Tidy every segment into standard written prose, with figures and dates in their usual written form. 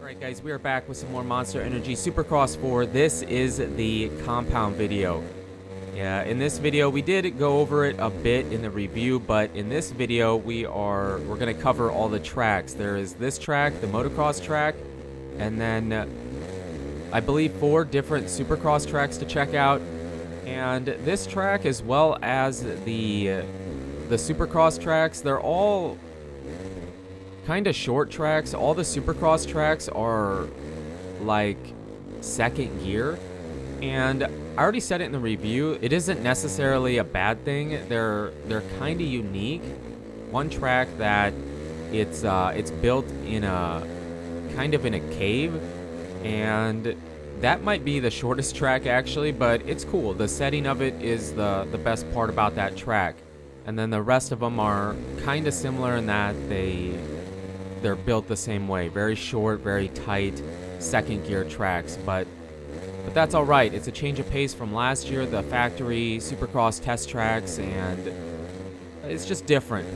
Alright guys, we are back with some more Monster Energy Supercross 4. This is the compound video. Yeah, in this video we did go over it a bit in the review, but in this video we're going to cover all the tracks. There is this track, the motocross track, and then I believe 4 different Supercross tracks to check out. And this track as well as the Supercross tracks, they're all kind of short tracks. All the Supercross tracks are like second gear, and I already said it in the review, it isn't necessarily a bad thing. They're kind of unique. One track that it's built in a kind of in a cave, and that might be the shortest track actually, but it's cool. The setting of it is the best part about that track. And then the rest of them are kind of similar in that they're built the same way. Very short, very tight, second gear tracks, but that's all right. It's a change of pace from last year, the factory Supercross test tracks, and it's just different.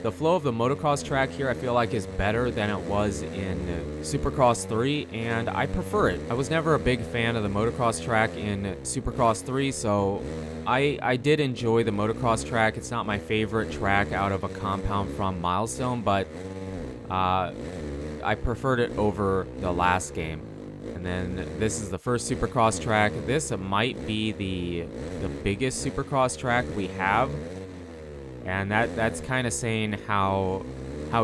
The flow of the motocross track here I feel like is better than it was in Supercross 3, and I prefer it. I was never a big fan of the motocross track in Supercross 3, so I did enjoy the motocross track. It's not my favorite track out of a compound from Milestone, but I preferred it over the last game. And then this is the first Supercross track. This might be the biggest Supercross track we have, and that's kind of saying how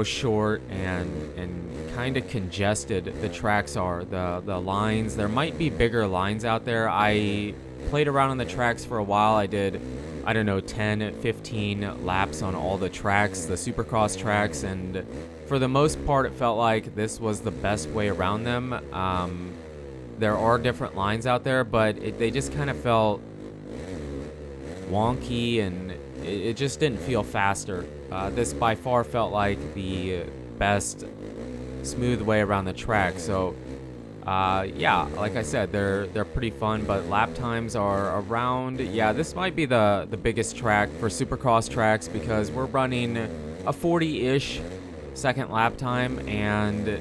short and kind of congested the tracks are. The lines, there might be bigger lines out there. I played around on the tracks for a while. I did, I don't know, 10, 15 laps on all the tracks, the Supercross tracks, and for the most part, it felt like this was the best way around them. There are different lines out there, but they just kind of felt wonky, and it just didn't feel faster. This by far felt like the best smooth way around the track. So, yeah, like I said, they're pretty fun, but lap times are around. Yeah, this might be the biggest track for Supercross tracks because we're running a 40-ish second lap time, and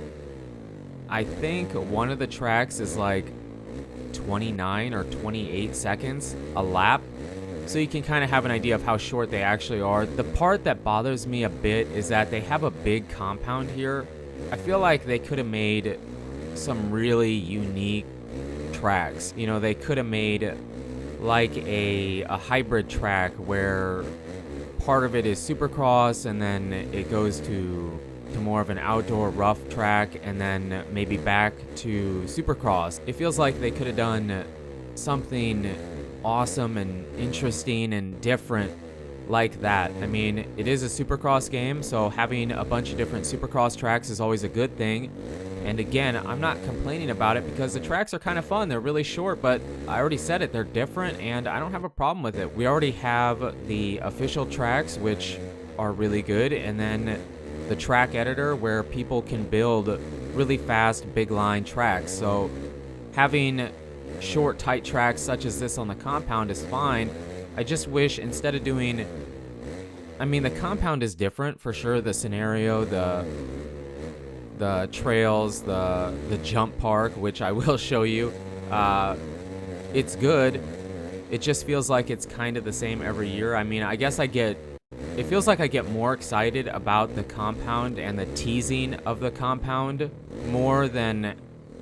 I think one of the tracks is like 29 or 28 seconds a lap, so you can kind of have an idea of how short they actually are. The part that bothers me a bit is that they have a big compound here. I feel like they could have made some really unique tracks. You know, they could have made like a hybrid track where part of it is Supercross, and then it goes to more of an outdoor rough track, and then maybe back to Supercross. It feels like they could have done something awesome and interesting and different like that. I mean, it is a Supercross game, so having a bunch of different Supercross tracks is always a good thing. And again, I'm not complaining about it because the tracks are kind of fun. They're really short, but I already said it, they're different, and I don't have a problem with it. We already have the official tracks, which are really good, and then the track editor where people can build really fast, big line tracks. So having short, tight tracks such as this on the compound is fine. I just wish instead of doing, I mean, the compound is different for sure. The scenario, the trails, the jump park, which I will show you, it's good. It just feels like it's kind of the same every year. I mean, I guess it feels like I get more excited about the compound and the teasing of the compound more than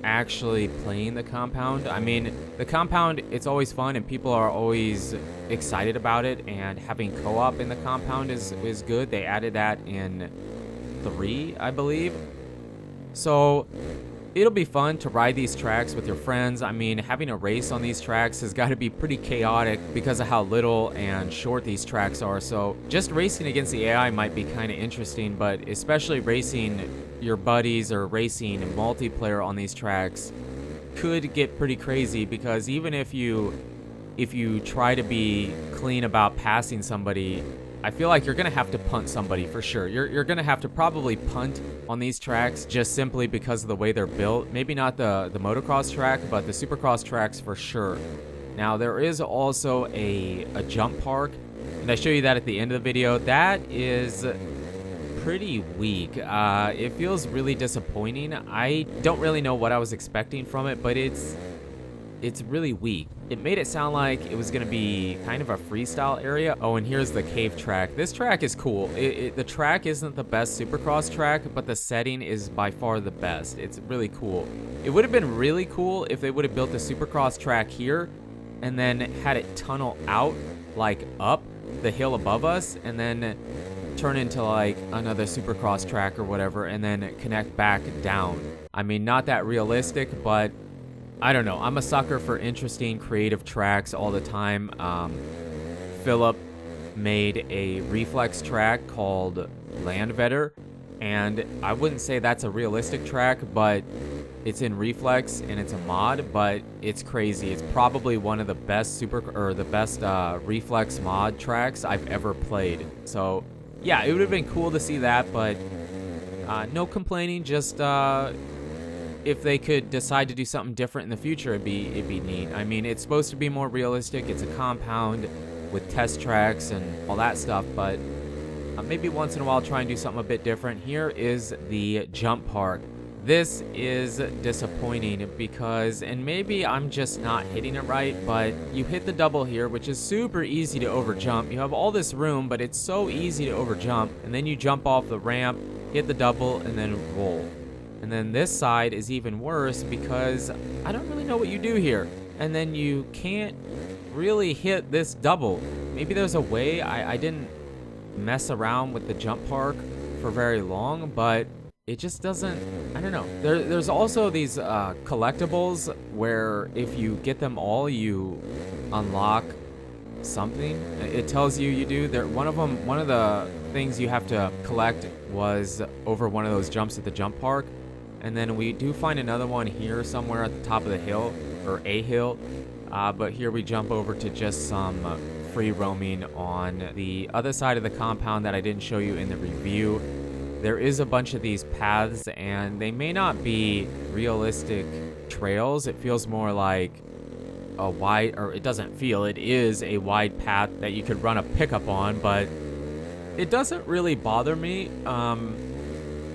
actually playing the compound. I mean, the compound, it's always fun and people are always excited about it, and having co-op in the compound is good. They added that in 3, I believe. So it'll be fun to ride these tracks with your friends. I mean, having a race on these tracks has got to be pretty chaotic because of how little and short these tracks are. So just racing against the AI might be kind of interesting, but especially racing your buddies or racing multiplayer on these tracks could get pretty crazy, because even if you try to be clean about passing somebody, I feel like you're going to have to punt somebody for sure. You're going to have to probably punt on these tracks just simply because of the way they're built. Maybe not the motocross track, but the Supercross tracks for sure. Now, there is also a jump park, and I show you that at the end of the video. That is pretty weak. It feels really disappointing. I don't really know what I was expecting from it, but it's really weak. It made it sound like it was going to be kind of a freestyle area. Oh, and here's the cave track. This track is cool. The track isn't the best Supercross track, but the setting is by far the best. It's really cool. It would have been really cool if they would have built the Supercross track here and then had it tunnel out, like up the hill above us, and then turn into like another Supercross track or whatever, and then connect back down. I mean, not that realistic, but I don't know. I'm a sucker for interesting, creative tracks all the time. Philip made a reflex track called Landvetter, and I wouldn't say that's a realistic track, but it's in reflex and it's a mod, but it's crazy. It's probably one of the best reflex mod tracks I've ever played. So yeah, it would have been cool to see that, but no complaining. Just if they could decide to do something different in the future, it'd be neat. I mean, it's supposed to be more realistic. It's a compound with test tracks and all that stuff, but maybe once in a while try and do something a bit different. Here is the jump park. This is disappointing because, and maybe I'm just not hitting it right, but you hit the double here, which is super easy to overjump. You have all this room, but it's so easy to overjump, and then you jump off the ramp, hit the double, and then roll. And then this side is even worse because I don't really know what you do here. And then you can't really hit this double. Maybe there's a way. I didn't mess around with the jump park for very long, but it just doesn't, I don't know. There's also these collectibles where if you get them all, you unlock something. It tells you do. One of the things you have to collect was over one of those jumps at the jump park. And then we do find another one here somewhere at the top of the hill, or a hill. But here we jump over to just some free roaming on the other side of the compound that I didn't show you in the review. There is a bunch of these paths, and they may not be realistic trails. It feels more like a wide, or it doesn't feel, it is a wide path that you could run a pickup on, but it doesn't really bother me.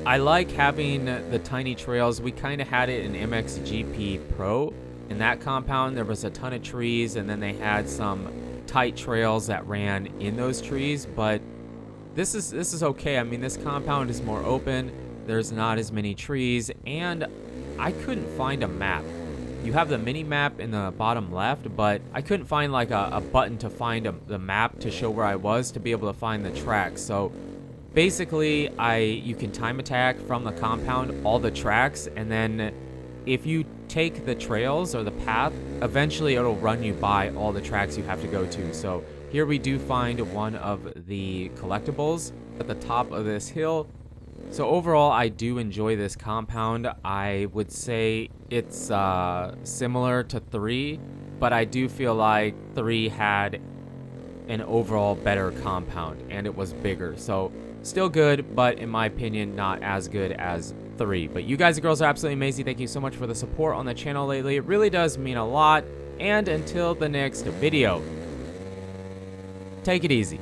I like having the tiny trails. We kind of had it in MXGP Pro. In that compound, there was a ton of trees, and then they had some tight trails that ran in those trees, but this is okay. I mean, this compound is more open. There's not as many trees, and I couldn't find a map. You have the mini map in the bottom left, but I couldn't find like a button to find the map to show where I was to be able to find the tracks. So basically, you can time attack from the compound all the tracks, and then if you take the trails or the path, eventually it'll run you by all the tracks you have to go to. So here we do find one of the collectibles at the top of this hill. So overall, I do enjoy this compound. I would say it's similar to 3, but I do feel like 3 had an overall better compound, and it was bigger. So still good, but in my opinion, not as good as 3. But you guys and girls are absolutely amazing. Thank you so much for the support on the channel lately. It really does mean a lot. And until the next video, take it easy.